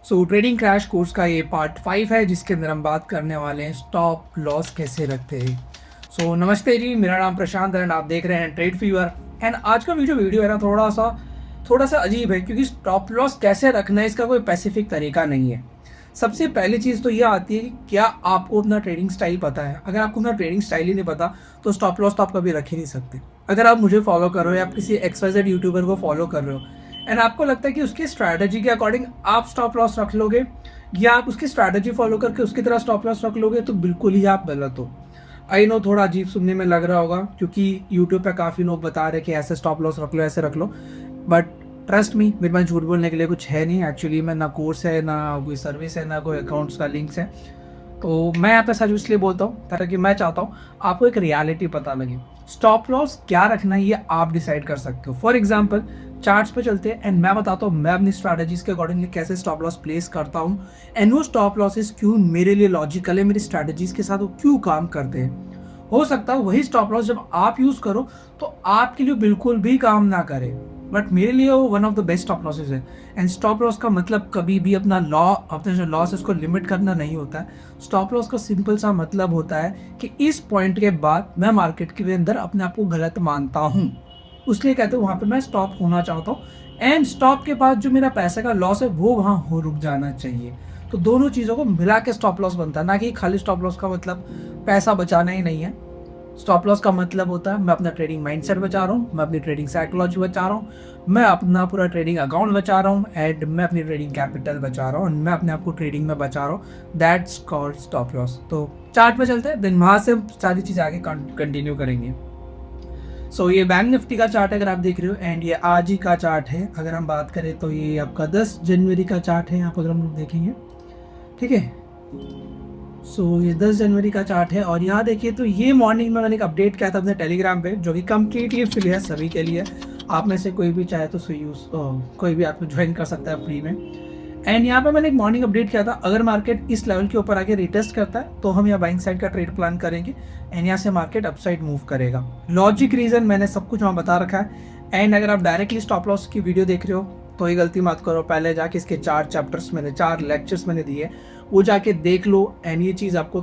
Trading crash course का ये part 5 है जिसके अंदर हम बात करने वाले हैं स्टॉप लॉस कैसे रखते हैं। नमस्ते जी, मेरा नाम प्रशांत है एंड आप देख रहे हैं ट्रेड फीवर। एंड आज का वीडियो है ना थोड़ा सा अजीब है क्योंकि स्टॉप लॉस कैसे रखना है इसका कोई स्पेसिफिक तरीका नहीं है। सबसे पहली चीज़ तो ये आती है कि क्या आपको अपना ट्रेडिंग स्टाइल पता है। अगर आपको अपना ट्रेडिंग स्टाइल ही नहीं पता तो स्टॉप लॉस तो आप कभी रख ही नहीं सकते। अगर आप मुझे फॉलो कर रहे हो या आप किसी XYZ यूट्यूबर को फॉलो कर रहे हो एंड आपको लगता है कि उसकी स्ट्रैटेजी के अकॉर्डिंग आप स्टॉप लॉस रख लोगे या आप उसकी स्ट्रैटेजी फॉलो करके उसकी तरह स्टॉप लॉस रख लोगे तो बिल्कुल ही आप गलत हो। आई नो थोड़ा अजीब सुनने में लग रहा होगा क्योंकि यूट्यूब पे काफ़ी लोग बता रहे हैं कि ऐसे स्टॉप लॉस रख लो, ऐसे रख लो, बट ट्रस्ट मी, मेरे पास झूठ बोलने के लिए कुछ है नहीं। एक्चुअली में ना कोर्स है, ना कोई सर्विस है, ना कोई अकाउंट्स का लिंक्स है। तो मैं यहाँ पे सच इसलिए बोलता हूँ ताकि मैं चाहता हूँ आपको एक रियलिटी पता लगे। स्टॉप लॉस क्या रखना है ये आप डिसाइड कर सकते हो। फॉर एग्जाम्पल चार्ट्स पे चलते हैं एंड मैं बताता हूँ मैं अपनी स्ट्रैटेजीज के अकॉर्डिंगली कैसे स्टॉप लॉस प्लेस करता हूँ एंड वो स्टॉप लॉसेस क्यों मेरे लिए लॉजिकल है, मेरी स्ट्रैटेजीज के साथ वो क्यों काम करते हैं। हो सकता है वही स्टॉप लॉस जब आप यूज़ करो तो आपके लिए बिल्कुल भी काम ना करे, बट मेरे लिए वो one of the best stop losses है। एंड स्टॉप लॉस का मतलब कभी भी अपने जो लॉस है उसको लिमिट करना नहीं होता है। स्टॉप लॉस का सिंपल सा मतलब होता है कि इस पॉइंट के बाद मैं मार्केट के अंदर अपने आप को गलत मानता हूँ, उसलिए कहते हैं वहाँ पे मैं स्टॉप होना चाहता हूँ एंड स्टॉप के बाद जो मेरा पैसे का लॉस है वो वहाँ हो रुक जाना चाहिए। तो दोनों चीज़ों को मिला के स्टॉप लॉस बनता है, ना कि खाली स्टॉप लॉस का मतलब पैसा बचाना ही नहीं है। स्टॉप लॉस का मतलब होता है मैं अपना ट्रेडिंग माइंडसेट बचा रहा हूँ, मैं अपनी ट्रेडिंग साइकोलॉजी बचा रहा हूँ, मैं अपना पूरा ट्रेडिंग अकाउंट बचा रहा हूँ एंड मैं अपनी ट्रेडिंग कैपिटल बचा रहा हूँ, मैं अपने आप को ट्रेडिंग में बचा रहा हूँ। That's called stop loss. तो चार्ट पे चलते हैं, देन वहाँ से सारी चीज़ें आगे कंटिन्यू करेंगे। ये बैंक निफ्टी का चार्ट है अगर आप देख रहे हो एंड ये आज ही का चार्ट है। अगर हम बात करें तो ये आपका 10 जनवरी का चार्ट है, यहाँ पर अगर हम लोग देखेंगे, ठीक है। ये 10 जनवरी का चार्ट है और यहाँ देखिए तो ये मॉर्निंग में मैंने एक अपडेट किया था अपने टेलीग्राम पे जो कि कम्प्लीटली फ्री है सभी के लिए। आप में से कोई भी चाहे तो कोई भी आपको ज्वाइन कर सकता है फ्री में। एंड यहाँ पे मैंने एक मॉर्निंग अपडेट किया था, अगर मार्केट इस लेवल के ऊपर आके रिटेस्ट करता है तो हम यहाँ बाइंग साइड का ट्रेड प्लान करेंगे एंड यहाँ से मार्केट अपसाइड मूव करेगा। लॉजिक रीजन मैंने सब कुछ वहाँ बता रखा है। एंड अगर आप डायरेक्टली स्टॉप लॉस की वीडियो देख रहे हो तो ये गलती मत करो, पहले जाके इसके 4 लेक्चर्स मैंने दिए वो जाके देख लो एंड ये चीज़ आपको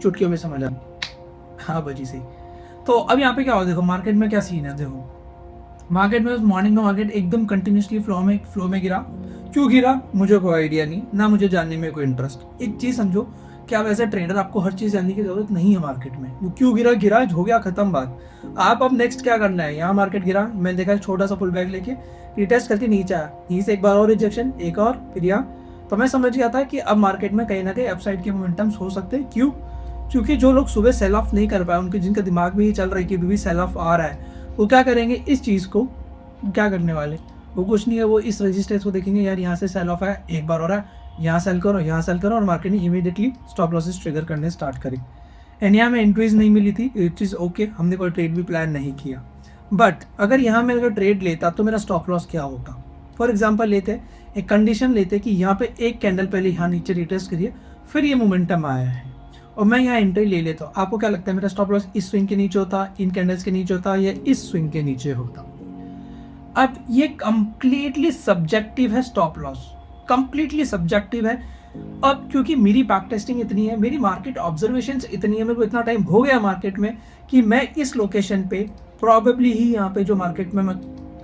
चुटकियों में समझ आ। हाँ बजी सही। तो अब यहाँ पे क्या हो, देखो मार्केट में क्या सीन है। देखो मार्केट में मॉर्निंग में मार्केट एकदम कंटिन्यूसली फ्लो में गिरा। क्यों गिरा मुझे कोई आइडिया नहीं, ना मुझे जानने में कोई इंटरेस्ट। एक चीज़ समझो कि आप एज ए ट्रेडर आपको हर चीज़ जानने की जरूरत नहीं है मार्केट में। वो क्यों गिरा, गिरा हो गया, खत्म बात। आप अब नेक्स्ट क्या करना है, यहाँ मार्केट गिरा, मैंने देखा छोटा सा पुल बैक लेके रिटेस्ट करके नीचे आया, यहीं से एक बार और रिजेक्शन, एक और, फिर यहाँ। तो मैं समझ गया था कि अब मार्केट में कहीं ना कहीं अपसाइड के मोमेंटम्स हो सकते हैं। क्यों? क्योंकि जो लोग सुबह सेल ऑफ नहीं कर पाए, उनके जिनका दिमाग में ये चल रहा है कि भी सेल ऑफ आ रहा है, वो क्या करेंगे, इस चीज़ को क्या करने वाले, वो कुछ नहीं है, वो इस रजिस्टेंस को देखेंगे, यार यहाँ से सेल ऑफ है, एक बार हो रहा है, यहाँ सेल करो, यहाँ सेल करो और मार्केट ने इमीडिएटली स्टॉप लॉसेस ट्रिगर करने स्टार्ट करी। एंड यहाँ में एंट्रीज नहीं मिली थी, इट इज़ ओके, हमने कोई ट्रेड भी प्लान नहीं किया। बट अगर यहाँ मैं अगर ट्रेड लेता तो मेरा स्टॉप लॉस क्या होता। फॉर एग्जाम्पल लेते एक कंडीशन लेते कि यहाँ पे एक कैंडल पहले यहाँ नीचे रिटेस्ट करिए, फिर ये मोमेंटम आया है और मैं यहाँ एंट्री ले लेता हूँ। आपको क्या लगता है मेरा स्टॉप लॉस इस स्विंग के नीचे होता, इन कैंडल्स के नीचे होता या इस स्विंग के नीचे होता? अब ये कंप्लीटली सब्जेक्टिव है, स्टॉप लॉस कंप्लीटली सब्जेक्टिव है। अब क्योंकि मेरी बैक टेस्टिंग इतनी है, मेरी मार्केट ऑब्जर्वेशंस इतनी है, मेरे को इतना टाइम हो गया मार्केट में कि मैं इस लोकेशन पे प्रॉबेबली ही यहाँ पे जो मार्केट में मैं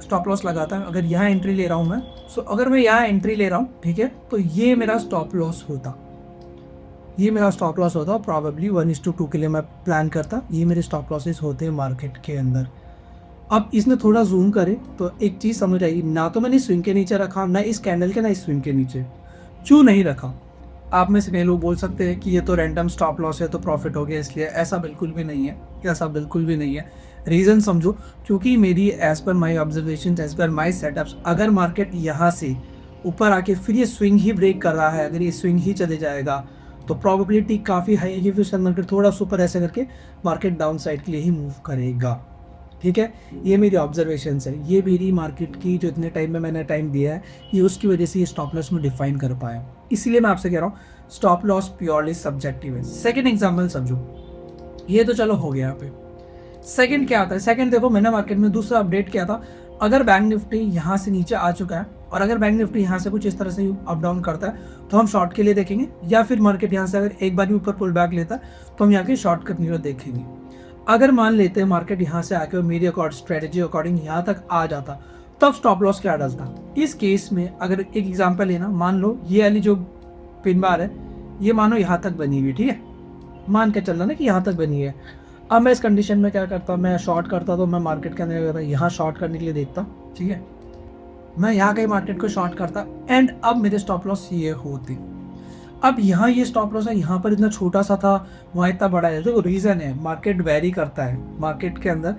स्टॉप लॉस लगाता है, अगर यहाँ एंट्री ले रहा हूँ मैं, अगर मैं यहाँ एंट्री ले रहा हूँ, ठीक है, तो ये मेरा स्टॉप लॉस होता, ये मेरा स्टॉप लॉस होता। प्रॉबेबली 1:2 के लिए मैं प्लान करता, ये मेरे स्टॉप लॉसेस होते हैं मार्केट के अंदर। अब इसमें थोड़ा जूम करें तो एक चीज़ समझ आएगी, ना तो मैंने स्विंग के नीचे रखा, ना इस कैंडल के, ना इस स्विंग के नीचे। क्यों नहीं रखा? आप में से कई लोग बोल सकते हैं कि ये तो रैंडम स्टॉप लॉस है तो प्रॉफिट हो गया इसलिए। ऐसा बिल्कुल भी नहीं है, ऐसा बिल्कुल भी नहीं है। रीज़न समझो, क्योंकि मेरी as per my observation, as per my setups, अगर मार्केट यहाँ से ऊपर आके फिर ये स्विंग ही ब्रेक कर रहा है, अगर ये स्विंग ही चले जाएगा तो प्रॉबिलिटी काफ़ी हाई है कि फिर मार्केट थोड़ा सुपर ऐसे करके मार्केट डाउन साइड के लिए ही मूव करेगा। ठीक है, ये मेरी ऑब्जर्वेशंस है, ये मेरी मार्केट की जो इतने टाइम में मैंने टाइम दिया है, ये उसकी वजह से ये स्टॉप लॉस में डिफाइन कर पाया। इसीलिए मैं आपसे कह रहा हूँ स्टॉप लॉस प्योरली सब्जेक्टिव है। सेकंड एग्जांपल समझो, ये तो चलो हो गया यहाँ पे। सेकंड क्या आता है, सेकंड देखो मैंने मार्केट में दूसरा अपडेट किया था, अगर बैंक निफ्टी यहाँ से नीचे आ चुका है और अगर बैंक निफ्टी यहाँ से कुछ इस तरह से अप डाउन करता है तो हम शॉर्ट के लिए देखेंगे, या फिर मार्केट यहाँ से अगर एक बार भी ऊपर पुल बैक लेता है तो हम यहाँ के शॉर्ट करने को देखेंगे। अगर मान लेते हैं मार्केट यहाँ से आके मेरी स्ट्रेटेजी अकॉर्डिंग यहाँ तक आ जाता, तब स्टॉप लॉस क्या डलता। इस केस में अगर एक एग्जांपल लेना, मान लो ये वाली जो पिन बार है ये मानो यहाँ तक बनी हुई, ठीक है, मान के चलना ना कि यहाँ तक बनी है। अब मैं इस कंडीशन में क्या करता, मैं शॉर्ट करता तो मैं मार्केट के अंदर यहाँ शॉर्ट करने के लिए देखता, ठीक है, मैं यहाँ कहीं मार्केट को शॉर्ट करता एंड अब मेरे स्टॉप लॉस ये होती। अब यहाँ ये स्टॉप लॉस है, यहाँ पर इतना छोटा सा था, वहाँ इतना बड़ा है। तो रीज़न है मार्केट वेरी करता है, मार्केट के अंदर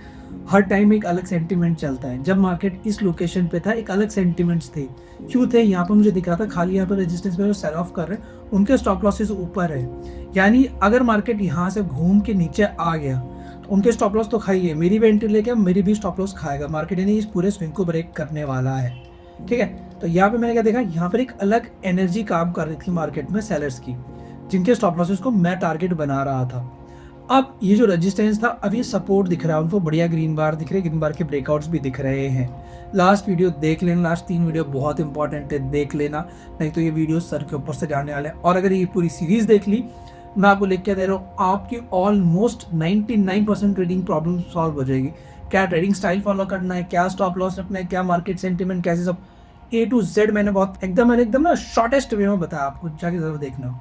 हर टाइम एक अलग सेंटीमेंट चलता है। जब मार्केट इस लोकेशन पे था एक अलग सेंटीमेंट्स थे, क्यों थे, यहाँ पर मुझे दिख रहा था खाली यहाँ पर रेजिस्टेंस में सेल ऑफ कर रहे हैं, उनके स्टॉप लॉसेस ऊपर है। यानी अगर मार्केट यहाँ से घूम के नीचे आ गया तो उनके स्टॉप लॉस तो खाई है, मेरी भी एंट्री लेके मेरी भी स्टॉप लॉस खाएगा मार्केट, यानी इस पूरे स्विंग को ब्रेक करने वाला है, ठीक है। तो यहाँ पे मैंने क्या देखा, यहाँ पर एक अलग एनर्जी काम कर रही थी मार्केट में सेलर्स की, जिनके स्टॉप लॉसेस को मैं टारगेट बना रहा था। अब ये जो रेजिस्टेंस था, अब ये सपोर्ट दिख रहा है, उनको बढ़िया ग्रीन बार दिख रहे हैं, ग्रीन बार के ब्रेकआउट्स भी दिख रहे हैं। लास्ट वीडियो देख लेना, लास्ट 3 वीडियो बहुत इंपॉर्टेंट है, देख लेना, नहीं तो ये वीडियो सर के ऊपर से जाने वाले हैं। और अगर ये पूरी सीरीज देख ली, मैं आपको लिख के दे रहा हूँ, आपकी ऑलमोस्ट 99% ट्रेडिंग प्रॉब्लम सॉल्व हो जाएगी। क्या ट्रेडिंग स्टाइल फॉलो करना है, क्या स्टॉप लॉस रखना है, क्या मार्केट सेंटिमेंट, कैसे सब A to Z मैंने बहुत एकदम ना शॉर्टेस्ट वे में बताया, आपको जाके जरूर देखना हो।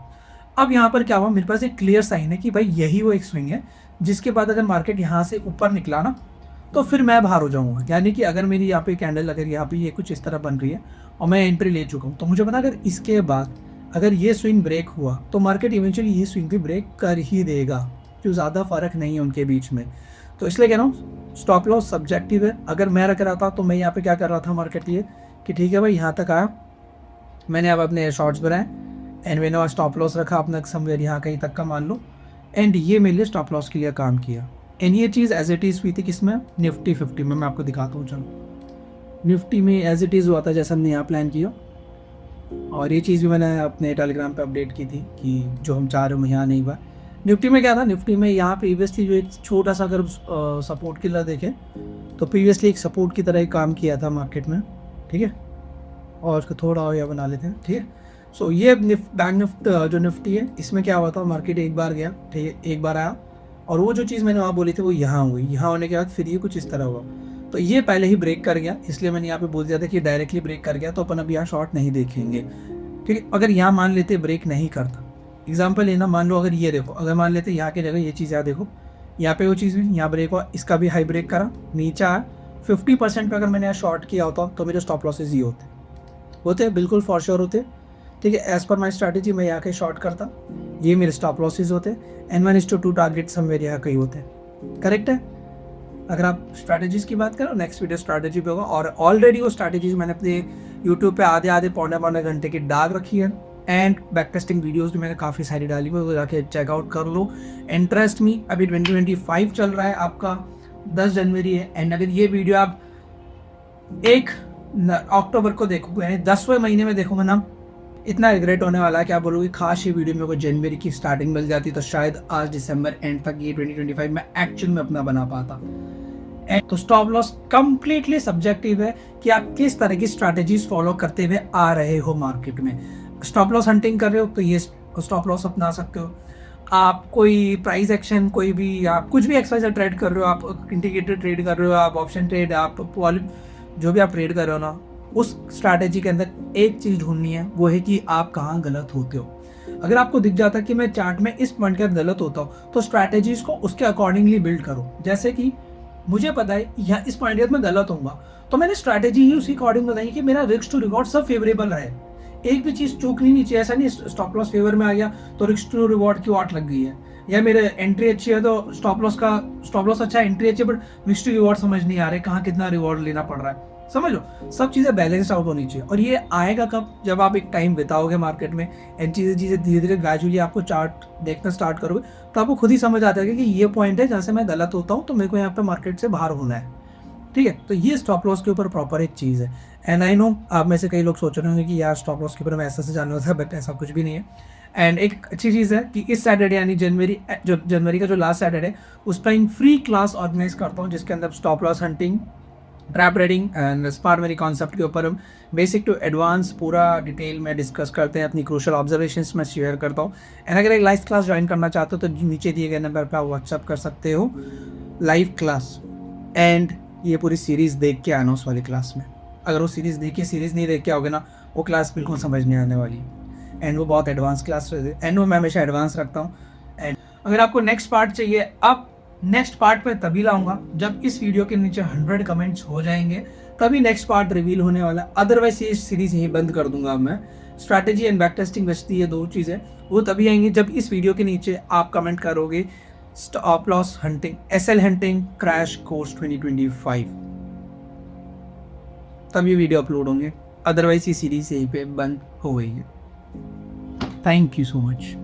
अब यहाँ पर क्या हुआ, मेरे पास एक क्लियर साइन है कि भाई यही वो एक स्विंग है जिसके बाद अगर मार्केट यहाँ से ऊपर निकला ना तो फिर मैं बाहर हो जाऊँगा। यानी कि अगर मेरी यहाँ पे कैंडल अगर यहाँ पे ये कुछ इस तरह बन रही है और मैं एंट्री ले चुका हूँ, तो मुझे पता अगर इसके बाद अगर ये स्विंग ब्रेक हुआ तो मार्केट इवेंचुअली ये स्विंग भी ब्रेक कर ही देगा, क्यों ज़्यादा फर्क नहीं है उनके बीच में। तो इसलिए कह रहा हूँ स्टॉप लॉस सब्जेक्टिव है। अगर मैं रख रहा था तो मैं यहाँ पे क्या कर रहा था मार्केट के लिए कि ठीक है भाई यहाँ तक आया, मैंने अब अपने शॉर्ट्स बनाए एंड मैंने और स्टॉप लॉस रखा अपना समवेयर यहाँ कहीं तक का मान लो, एंड ये मेरे लिए स्टॉप लॉस के लिए काम किया। एंड ये चीज़ एज इट इज़ हुई थी किसमें, निफ्टी 50 में। मैं आपको दिखाता हूँ, चलो निफ्टी में एज इट इज़ हुआ था जैसा हमने यहाँ प्लान किया। और ये चीज़ भी मैंने अपने टेलीग्राम पे अपडेट की थी कि जो हम चाह रहे हो यहाँ नहीं हुआ। निफ्टी में क्या था, निफ्टी में यहाँ प्रीवियसली जो एक छोटा सा अगर सपोर्ट किलर देखें तो प्रीवियसली एक सपोर्ट की तरह ही काम किया था मार्केट में, ठीक है, और उसको थोड़ा और या बना लेते हैं, ठीक है। सो ये बैंक निफ्ट जो निफ्टी है इसमें क्या हुआ था, मार्केट एक बार गया, ठीक है, एक बार आया और वो जो चीज़ मैंने वहाँ बोली थी वो यहाँ हुई, यहाँ होने के बाद फिर ये कुछ इस तरह हुआ। तो ये पहले ही ब्रेक कर गया, इसलिए मैंने यहाँ पे बोल दिया था कि डायरेक्टली ब्रेक कर गया तो अपन अब यहाँ शॉर्ट नहीं देखेंगे, ठीक है। अगर यहाँ मान लेते ब्रेक नहीं करता, एग्जाम्पल लेना, मान लो अगर ये देखो, अगर मान लेते यहाँ की जगह ये चीज़ यहाँ देखो, यहाँ पे वो चीज़ भी यहाँ ब्रेक हुआ, इसका भी हाई ब्रेक करा, नीचे आया 50% पे अगर मैंने यहाँ शॉर्ट किया होता तो मेरे स्टॉप लॉसेज ये होते बिल्कुल फॉर श्योर होते, ठीक है। एज पर माई स्ट्रैटेजी मैं यहाँ के शॉर्ट करता, ये मेरे स्टॉप लॉसेज होते एंड 1:2 टारगेट समवेयर यहाँ कहीं होते, करेक्ट है। अगर आप स्ट्रैटेजीज की बात करो, नेक्स्ट वीडियो स्ट्रैटेजी पे होगा, और ऑलरेडी वो स्ट्रैटेजीज मैंने अपने यूट्यूब पे आधे पौने घंटे की डाल रखी है एंड बैक टेस्टिंग वीडियोस भी मैंने काफ़ी सारी डाली हुई, वो जाके चेकआउट कर लो। इंटरेस्ट मी अभी 2025 चल रहा है, आपका 10 जनवरी है, एंड अगर ये वीडियो आप 1 अक्टूबर को देखोगे, यानी 10वें महीने में देखोगे ना, इतना रिग्रेट होने वाला है कि आप बोलोगे काश ये वीडियो मेरे को जनवरी की स्टार्टिंग मिल जाती तो शायद आज दिसंबर एंड तक ये 2025 में एक्चुअल में अपना बना पाता। तो स्टॉप लॉस कंप्लीटली सब्जेक्टिव है कि आप किस तरह की स्ट्रैटेजीज फॉलो करते हुए आ रहे हो मार्केट में। स्टॉप लॉस हंटिंग कर रहे हो तो ये स्टॉप लॉस अपना सकते हो। आप कोई प्राइस एक्शन, कोई भी आप कुछ भी एक्सरसाइज ट्रेड कर रहे हो, आप इंडिकेटर ट्रेड कर रहे हो, आप ऑप्शन ट्रेड, आप जो भी आप ट्रेड कर रहे हो ना, उस स्ट्रैटेजी के अंदर एक चीज़ ढूंढनी है, वो है कि आप कहाँ गलत होते हो। अगर आपको दिख जाता है कि मैं चार्ट में इस पॉइंट के गलत होता हूँ तो स्ट्रैटेजीज को उसके अकॉर्डिंगली बिल्ड करो। जैसे कि मुझे पता है यहाँ इस पॉइंट के मैं गलत होऊंगा तो मैंने स्ट्रैटेजी ही उसी अकॉर्डिंग बनाई कि मेरा रिस्क टू रिवॉर्ड सब फेवरेबल रहे, एक भी चीज़ चूकनी नहीं चाहिए। ऐसा नहीं स्टॉप लॉस फेवर में आ गया तो रिस्क टू रिवॉर्ड की वाट लग गई है, या मेरे एंट्री अच्छी है तो स्टॉप लॉस अच्छा है, एंट्री अच्छी है बट रिस्क टू रिवॉर्ड समझ नहीं आ रहे, कहाँ कितना रिवॉर्ड लेना पड़ रहा है। समझ लो, सब चीज़ें बैलेंस्ड आउट होनी चाहिए। और ये आएगा कब, जब आप एक टाइम बिताओगे मार्केट में एंड चीज़ें धीरे धीरे ग्रेजुअली आपको चार्ट देखना स्टार्ट करोगे तो आपको खुद ही समझ आता है कि ये पॉइंट है जहाँ से मैं गलत होता हूँ तो मेरे को यहाँ पे मार्केट से बाहर होना है, ठीक है। तो ये स्टॉप लॉस के ऊपर प्रॉपर एक चीज़ है। एंड आई नो आप में से कई लोग सोच रहे होंगे कि यार स्टॉप लॉस के ऊपर मैं ऐसा से जानना था, बट ऐसा कुछ भी नहीं है। एंड एक अच्छी चीज़ है कि इस सैटरडे यानी जनवरी का जो लास्ट सैटरडे उस पर फ्री क्लास ऑर्गेनाइज करता हूँ जिसके अंदर stop loss hunting, trap reading and smart money concept के ऊपर हम बेसिक टू एडवांस पूरा डिटेल में डिस्कस करते हैं, अपनी क्रूशल ऑब्जर्वेशंस मैं शेयर करता हूँ। एंड अगर एक लाइव क्लास ज्वाइन करना चाहते हो तो नीचे दिए गए नंबर पर आप व्हाट्सअप कर सकते हो लाइव क्लास। एंड ये पूरी सीरीज़ देख के आना उस वाली क्लास में। अगर वो सीरीज़ देखिए, सीरीज़ नहीं देख के आओगे ना, वो क्लास बिल्कुल समझ नहीं आने वाली। एंड वो बहुत एडवांस क्लास एंड वो मैं हमेशा एडवांस रखता हूँ। एंड अगर आपको नेक्स्ट पार्ट चाहिए, अब नेक्स्ट पार्ट में तभी लाऊंगा जब इस वीडियो के नीचे 100 कमेंट्स हो जाएंगे, तभी नेक्स्ट पार्ट रिवील होने वाला है। अदरवाइज ये सीरीज यहीं बंद कर दूंगा अब मैं। स्ट्रैटेजी एंड बैक टेस्टिंग बचती है, 2 चीज़ें, वो तभी आएंगी जब इस वीडियो के नीचे आप कमेंट करोगे stop loss hunting, SL hunting crash course 2025, तब ये वीडियो अपलोड होंगे। अदरवाइज ये सीरीज यहीं पे बंद हो गई है। Thank you so much.